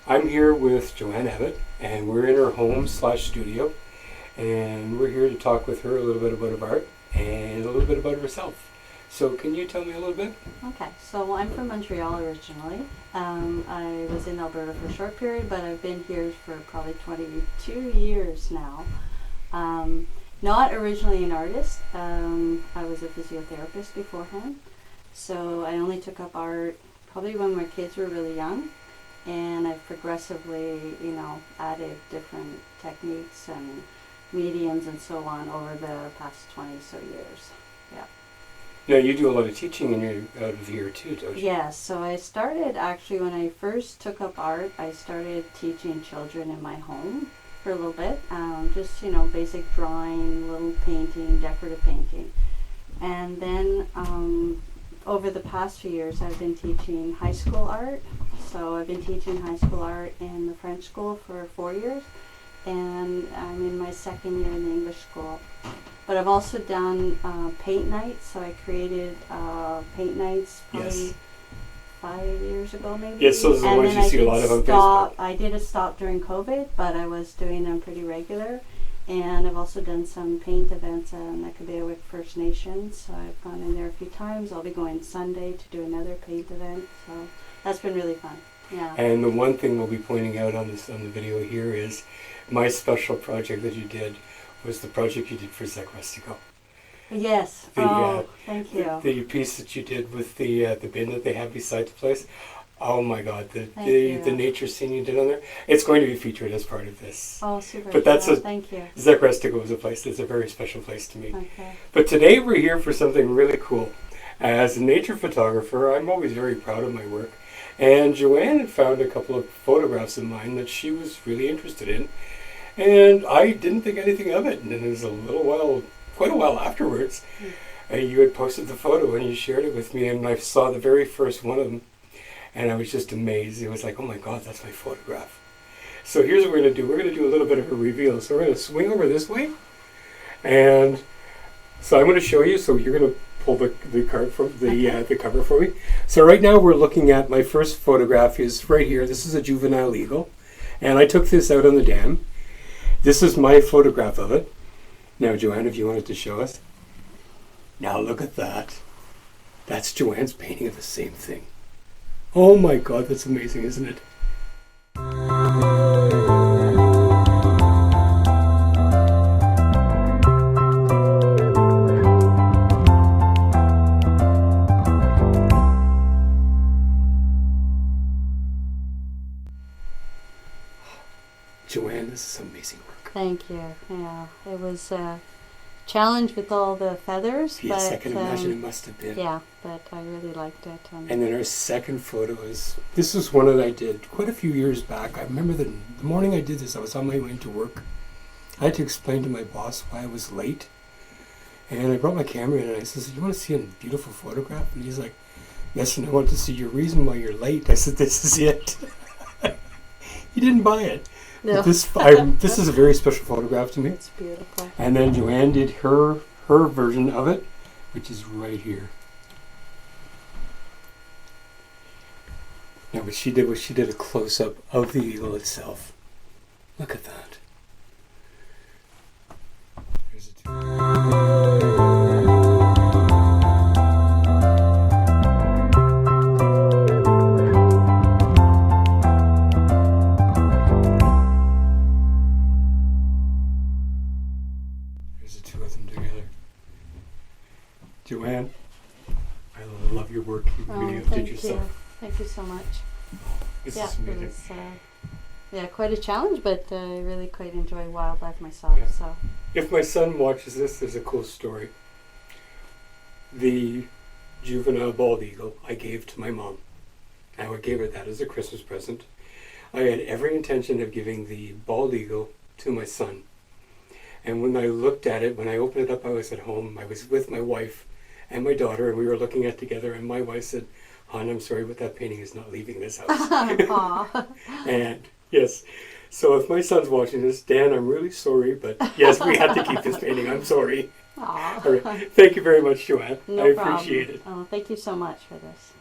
I'm here with Joanne Abbott, and we're in her home / studio, and we're here to talk with her a little bit about art and a little bit about herself. So can you tell me a little bit? Okay, so I'm from Montreal originally. I was in Alberta for a short period, but I've been here for probably 22 years now. Not originally an artist. I was a physiotherapist beforehand. So I only took up art probably when my kids were really young. And I've progressively, added different techniques and mediums and so on over the past 20 so years. Yeah. Now you do a lot of teaching out of here too, don't you? Yes, so I started actually when I first took up art, I started teaching children in my home for a little bit. Just, basic drawing, little painting, decorative painting. And then over the past few years I've been teaching high school art. So I've been teaching high school art in the French school for 4 years, and I'm in my second year in the English school. But I've also done paint nights, so I created paint nights probably 5 years ago maybe. Yes, those are the ones you see a lot of on Facebook. I did a stop during COVID, but I was doing them pretty regular. And I've also done some paint events in Nakabea with First Nations, so I've gone in there a few times. I'll be going Sunday to do another paint event, so that's been really fun. Yeah. And the one thing we'll be pointing out on the video here is my special project that you did was the project you did for Zach Rustico. Yes. Thank you. The piece that you did with the bin that they have beside the place. Oh my God, the nature scene you did on there. It's going to be featured as part of this. Oh, super. But that's thank you. Zach Rustico is a place that's a very special place to me. Okay. But today we're here for something really cool. As a nature photographer, I'm always very proud of my work. And Joanne had found a couple of photographs of mine that she was really interested in. And I didn't think anything of it. And then it was quite a while afterwards, you had posted the photo and you shared it with me, and I saw the very first one of them. And I was just amazed. It was like, oh my God, that's my photograph. So here's what we're going to do. We're going to do a little bit of a reveal. So we're going to swing over this way. And so I'm going to show you. So you're going to pull the card from the cover for me. So right now we're looking at my first photograph is right here. This is a juvenile eagle. And I took this out on the dam. This is my photograph of it. Now, Joanne, if you wanted to show us. Now look at that. That's Joanne's painting of the same thing. Oh my God, that's amazing, isn't it? Joanne, this is amazing work. Thank you. Yeah, it was a challenge with all the feathers. Yes, I can imagine it must have been. Yeah, but I really liked it. And then our second photo this is one that I did quite a few years back. I remember the morning I did this, I was on my way to work. I had to explain to my boss why I was late. And I brought my camera in and I said, you want to see a beautiful photograph? And he's like, yes, and I want to see your reason why you're late. I said, this is it. He didn't buy it. No. This is a very special photograph to me. It's beautiful. And then Joanne did her version of it, which is right here. Now what she did was she did a close-up of the eagle itself. Look at that. There's the two of them together. Joanne, I love your work. You really did yourself. Thank you so much. This is amazing. It was quite a challenge, but I really quite enjoy wildlife myself. Yeah. So, if my son watches this, there's a cool story. The juvenile bald eagle I gave to my mom. I gave her that as a Christmas present. I had every intention of giving the bald eagle to my son. And when I looked at it, when I opened it up, I was at home. I was with my wife and my daughter, and we were looking at it together, and my wife said, hon, I'm sorry, but that painting is not leaving this house. And yes, so if my son's watching this, Dan, I'm really sorry, but yes, we had to keep this painting. I'm sorry. All right. Thank you very much, Joanne. No I problem. appreciate it. Thank you so much for this.